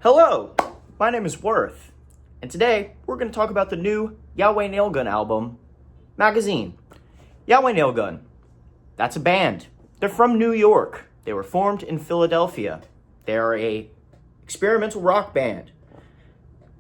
Hello, my name is Worth, and today we're going to talk about the new YHWH Nailgun album, Magazine. YHWH Nailgun, that's a band. They're from New York. They were formed in Philadelphia. They are a experimental rock band.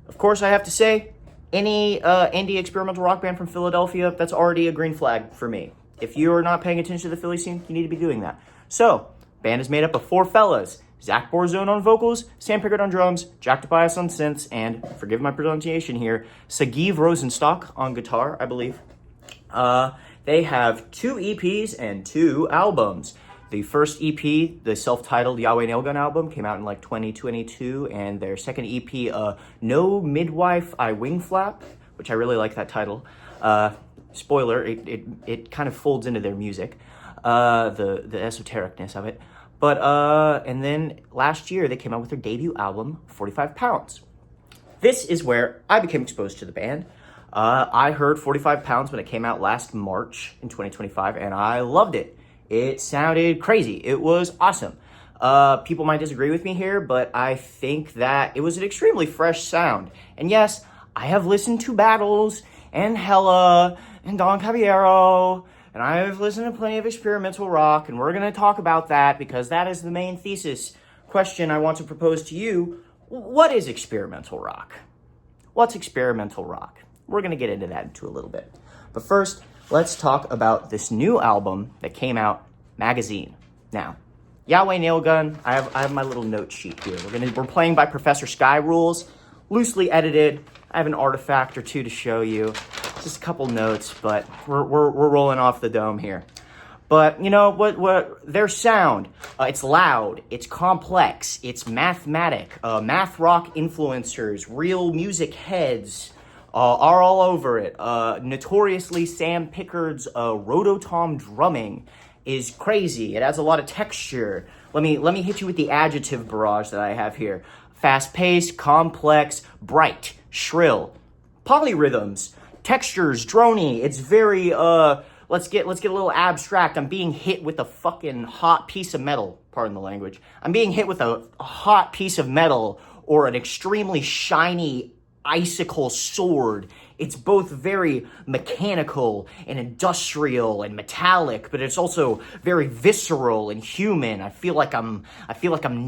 Of course, I have to say, any indie experimental rock band from Philadelphia, that's already a green flag for me. If you're not paying attention to the Philly scene, you need to be doing that. So, band is made up of four fellas. Zach Borzone on vocals, Sam Pickard on drums, Jack Tobias on synths, and, forgive my pronunciation here, Sagiv Rosenstock on guitar, I believe. They have 2 EPs and 2 albums. The first EP, the self-titled YHWH Nailgun album, came out in 2022, and their second EP, No Midwife I Wing Flap, which I really like that title. Spoiler, it kind of folds into their music, the esotericness of it. But, and then last year they came out with their debut album, 45 Pounds. This is where I became exposed to the band. I heard 45 Pounds when it came out last March in 2025, and I loved it. It sounded crazy. It was awesome. People might disagree with me here, but I think that it was an extremely fresh sound. And yes, I have listened to Battles and Hella and Don Caballero, and I've listened to plenty of experimental rock, and we're going to talk about that because that is the main thesis question I want to propose to you. What is experimental rock? What's experimental rock? We're going to get into that into a little bit. But first, let's talk about this new album that came out, Magazine. Now, YHWH Nailgun, I have my little note sheet here. We're playing by Professor Sky rules, loosely edited. I have an artifact or two to show you. Just a couple notes, but we're rolling off the dome here. But you know what their sound, it's loud, it's complex, it's mathematic. Math rock influencers, real music heads are all over it. Notoriously Sam Pickard's rototom drumming is crazy. It has a lot of texture. Let me hit you with the adjective barrage that I have here. Fast-paced, complex, bright, shrill, polyrhythms, textures, droney. It's very let's get a little abstract. I'm being hit with a fucking hot piece of metal, pardon the language. I'm being hit with a hot piece of metal or an extremely shiny icicle sword. It's both very mechanical and industrial and metallic, but it's also very visceral and human. I feel like I'm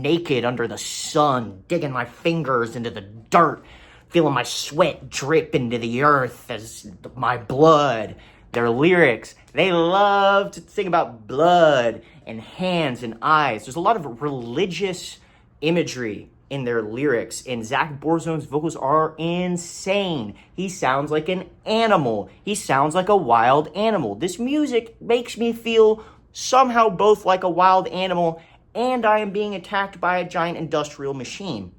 naked under the sun, digging my fingers into the dirt, feeling my sweat drip into the earth as my blood. Their lyrics, they love to sing about blood and hands and eyes. There's a lot of religious imagery in their lyrics, and Zach Borzone's vocals are insane. He sounds like an animal. He sounds like a wild animal. This music makes me feel somehow both like a wild animal and I am being attacked by a giant industrial machine.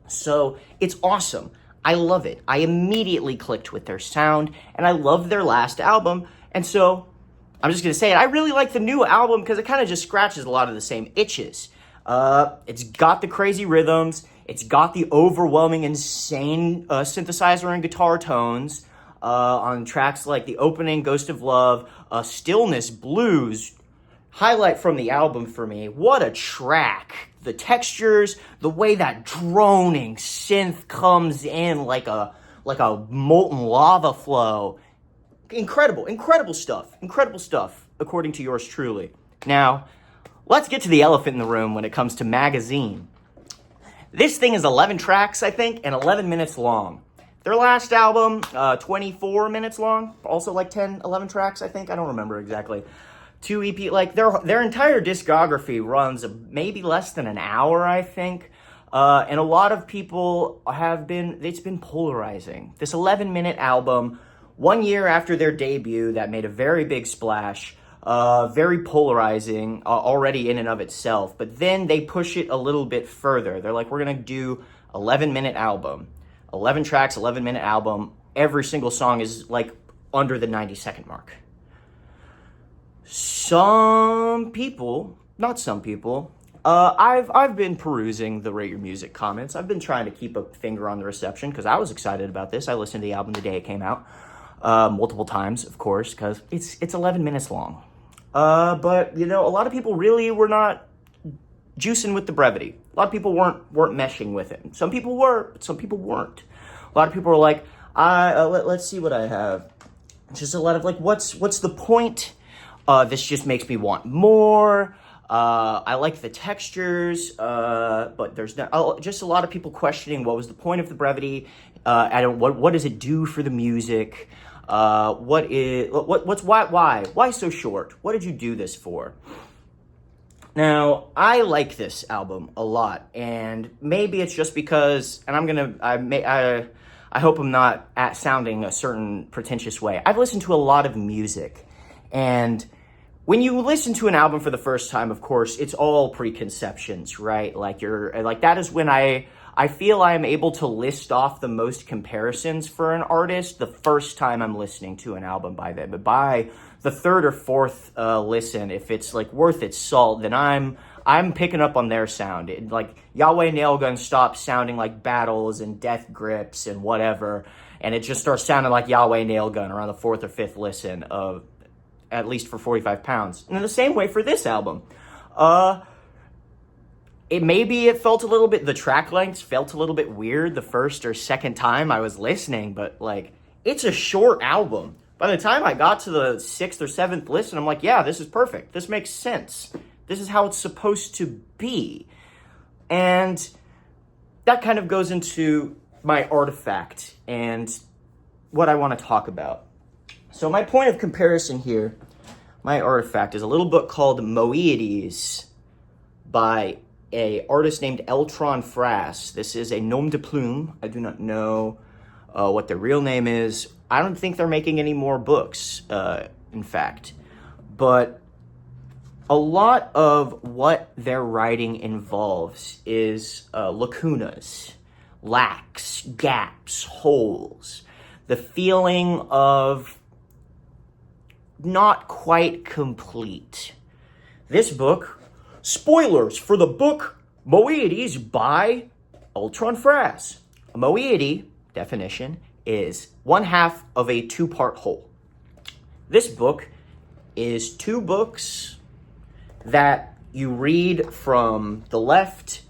So it's awesome. I love it. I immediately clicked with their sound, and I love their last album. And so I'm just going to say it. I really like the new album because it kind of just scratches a lot of the same itches. It's got the crazy rhythms. It's got the overwhelming, insane synthesizer and guitar tones on tracks like the opening, Ghost of Love, Stillness, Blues. Highlight from the album for me. What a track. The textures, the way that droning synth comes in like a molten lava flow. Incredible stuff, according to yours truly. Now, let's get to the elephant in the room when it comes to Magazine. This thing is 11 tracks, I think, and 11 minutes long. Their last album, 24 minutes long, also 10, 11 tracks, I think. I don't remember exactly. 2 EP, their entire discography runs maybe less than an hour, I think. And a lot of people it's been polarizing. This 11-minute album, 1 year after their debut, that made a very big splash, very polarizing already in and of itself. But then they push it a little bit further. They're like, we're going to do 11-minute album. 11 tracks, 11-minute album. Every single song is under the 90-second mark. Some people, not some people, I've been perusing the Rate Your Music comments. I've been trying to keep a finger on the reception because I was excited about this. I listened to the album the day it came out, multiple times, of course, because it's 11 minutes long. But, a lot of people really were not juicing with the brevity. A lot of people weren't meshing with it. Some people were, but some people weren't. A lot of people were like, let's see what I have. Just a lot of like, what's the point? This just makes me want more. I like the textures, but there's just a lot of people questioning what was the point of the brevity. What does it do for the music? Why so short? What did you do this for? Now, I like this album a lot, and maybe it's just because, and I hope I'm not sounding a certain pretentious way. I've listened to a lot of music, and when you listen to an album for the first time, of course, it's all preconceptions, right? That is when I feel I'm able to list off the most comparisons for an artist the first time I'm listening to an album by them. But by the third or fourth listen, if it's like worth its salt, then I'm picking up on their sound. YHWH Nailgun stops sounding like Battles and Death Grips and whatever, and it just starts sounding like YHWH Nailgun around the fourth or fifth listen of at least for 45 pounds. And in the same way for this album. It felt a little bit, the track lengths felt a little bit weird the first or second time I was listening, but like, it's a short album. By the time I got to the sixth or seventh listen, I'm like, yeah, this is perfect. This makes sense. This is how it's supposed to be. And that kind of goes into my artifact and what I want to talk about. So my point of comparison here, my artifact, is a little book called Moieties by a artist named Eltron Frass. This is a nom de plume. I do not know what their real name is. I don't think they're making any more books, in fact. But a lot of what their writing involves is lacunas, lacks, gaps, holes. The feeling of not quite complete. This book, spoilers for the book Moieties by Eltron Frass. A moiety, definition, is one half of a two-part whole. This book is two books that you read from the left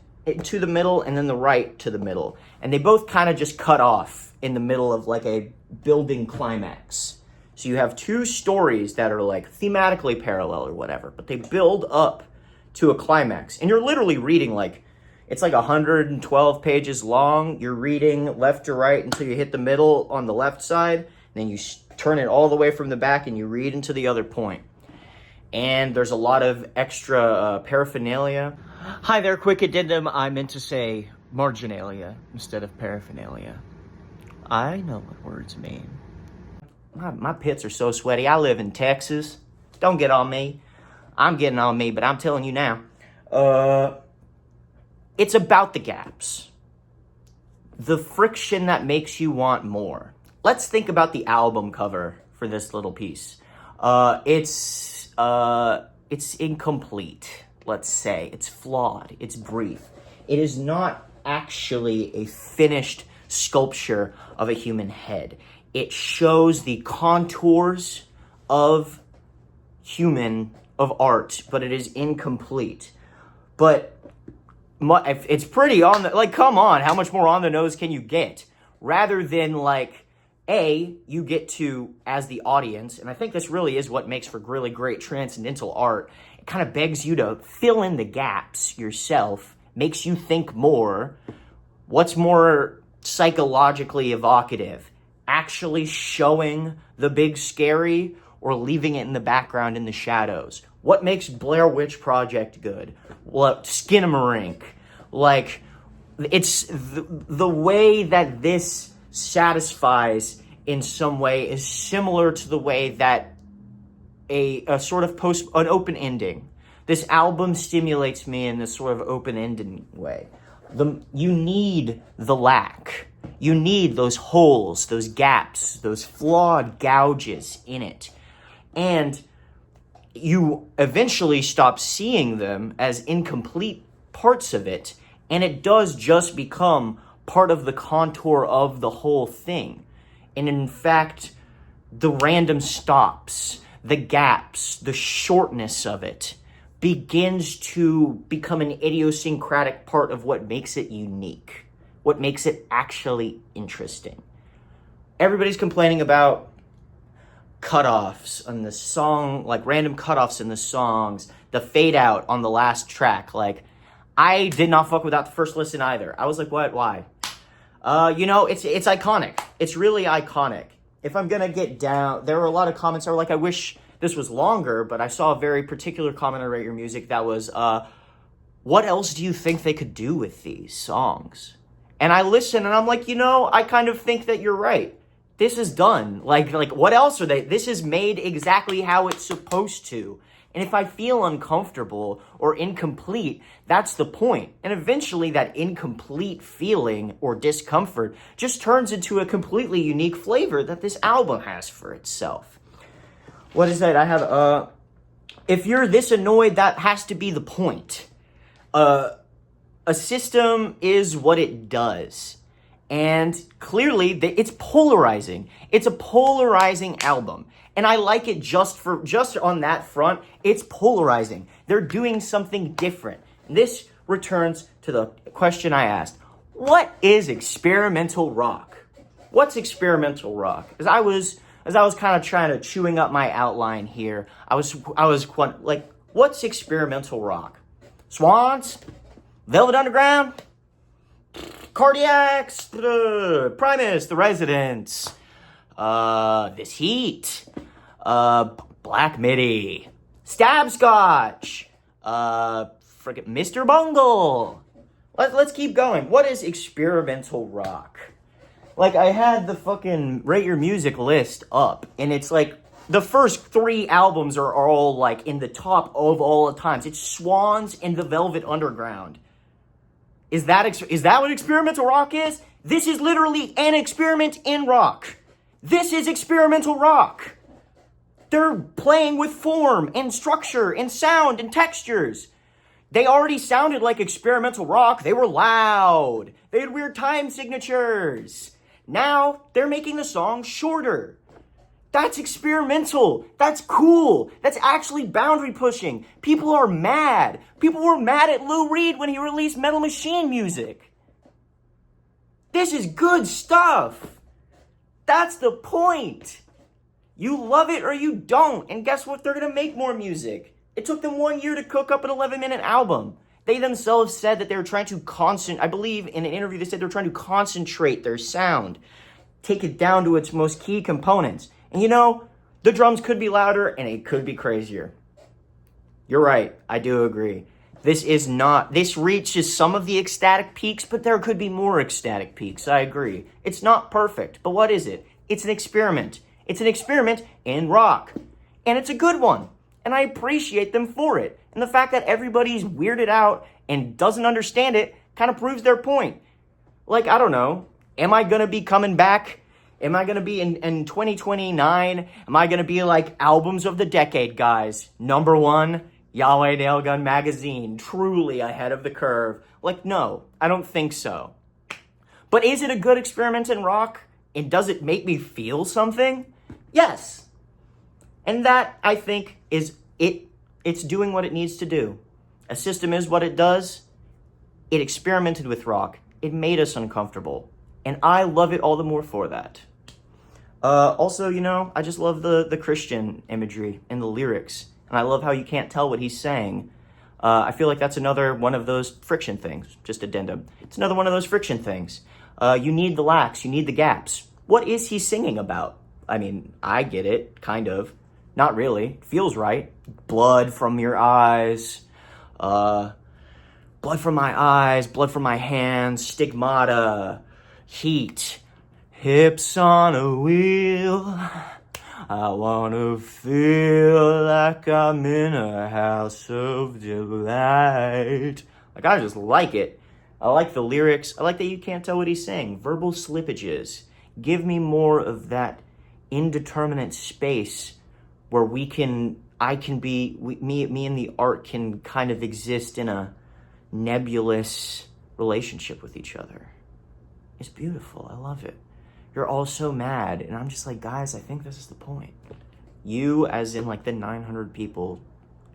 to the middle and then the right to the middle. And they both kind of just cut off in the middle of like a building climax. So you have two stories that are like thematically parallel or whatever, but they build up to a climax. And you're literally reading it's like 112 pages long. You're reading left to right until you hit the middle on the left side. Then you turn it all the way from the back and you read into the other point. And there's a lot of extra paraphernalia. Hi there, quick addendum. I meant to say marginalia instead of paraphernalia. I know what words mean. My pits are so sweaty. I live in Texas. Don't get on me. I'm getting on me, but I'm telling you now. It's about the gaps. The friction that makes you want more. Let's think about the album cover for this little piece. It's incomplete, let's say. It's flawed. It's brief. It is not actually a finished sculpture of a human head. It shows the contours of art, but it is incomplete. But it's pretty on the, come on, how much more on the nose can you get? Rather than you get to, as the audience, and I think this really is what makes for really great transcendental art, it kind of begs you to fill in the gaps yourself, makes you think more. What's more psychologically evocative? Actually showing the big scary or leaving it in the background in the shadows? What makes Blair Witch Project good? What Skinamarink? It's the way that this satisfies in some way is similar to the way that a sort of an open ending. This album stimulates me in this sort of open-ended way. You need the lack. You need those holes, those gaps, those flawed gouges in it. And you eventually stop seeing them as incomplete parts of it, and it does just become part of the contour of the whole thing. And in fact, the random stops, the gaps, the shortness of it begins to become an idiosyncratic part of what makes it unique, what makes it actually interesting. Everybody's complaining about cutoffs on the song, like random cutoffs in the songs, the fade out on the last track. Like, I did not fuck with that the first listen either. I was like, what? Why? It's iconic. It's really iconic. If I'm gonna get down, there were a lot of comments that were like, I wish this was longer, but I saw a very particular comment on Rate Your Music that was, what else do you think they could do with these songs? And I listened and I'm like, I kind of think that you're right. This is done. Like, what else are they? This is made exactly how it's supposed to. And if I feel uncomfortable or incomplete, that's the point. And eventually that incomplete feeling or discomfort just turns into a completely unique flavor that this album has for itself. What is that? I have, if you're this annoyed, that has to be the point. A system is what it does. And clearly, it's polarizing. It's a polarizing album. And I like it just on that front. It's polarizing. They're doing something different. And this returns to the question I asked. What is experimental rock? What's experimental rock? As I was kind of trying to chewing up my outline here, I was like, what's experimental rock? Swans? Velvet Underground? Cardiacs, Primus, The Residents, This Heat, Black Midi, Stab Scotch, Mr. Bungle. Let's keep going. What is experimental rock? Like, I had the fucking Rate Your Music list up, and it's like, the first 3 albums are all, like, in the top of all the times. It's Swans and The Velvet Underground. Is that what experimental rock is? This is literally an experiment in rock. This is experimental rock. They're playing with form and structure and sound and textures. They already sounded like experimental rock. They were loud. They had weird time signatures. Now they're making the song shorter. That's experimental. That's cool. That's actually boundary pushing. People are mad. People were mad at Lou Reed when he released Metal Machine music. This is good stuff. That's the point. You love it or you don't. And guess what? They're going to make more music. It took them 1 year to cook up an 11-minute album. They themselves said that they were trying to I believe in an interview they said they were trying to concentrate their sound. Take it down to its most key components. And the drums could be louder and it could be crazier. You're right. I do agree. This reaches some of the ecstatic peaks, but there could be more ecstatic peaks. I agree. It's not perfect, but what is it? It's an experiment. It's an experiment in rock. And it's a good one. And I appreciate them for it. And the fact that everybody's weirded out and doesn't understand it kind of proves their point. Like, I don't know. Am I going to be coming back? Am I going to be in 2029? Am I going to be like albums of the decade, guys? Number 1, YHWH Nailgun magazine, truly ahead of the curve. Like, no, I don't think so. But is it a good experiment in rock? And does it make me feel something? Yes. And that, I think, is it. It's doing what it needs to do. A system is what it does. It experimented with rock. It made us uncomfortable. And I love it all the more for that. Also, I just love the Christian imagery and the lyrics. And I love how you can't tell what he's saying. I feel like that's another one of those friction things. Just addendum. It's another one of those friction things. You need the lacks. You need the gaps. What is he singing about? I mean, I get it, kind of. Not really. It feels right. Blood from your eyes. Blood from my eyes. Blood from my hands. Stigmata. Heat. Hips on a wheel, I wanna feel like I'm in a house of delight. Like, I just like it. I like the lyrics. I like that you can't tell what he's saying. Verbal slippages. Give me more of that indeterminate space where me and the art can kind of exist in a nebulous relationship with each other. It's beautiful. I love it. You're all so mad. And I'm just like, guys, I think this is the point. You, as in like the 900 people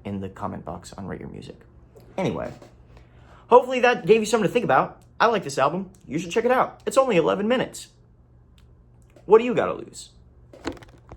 in the comment box on Rate Your Music. Anyway, hopefully that gave you something to think about. I like this album. You should check it out. It's only 11 minutes. What do you got to lose?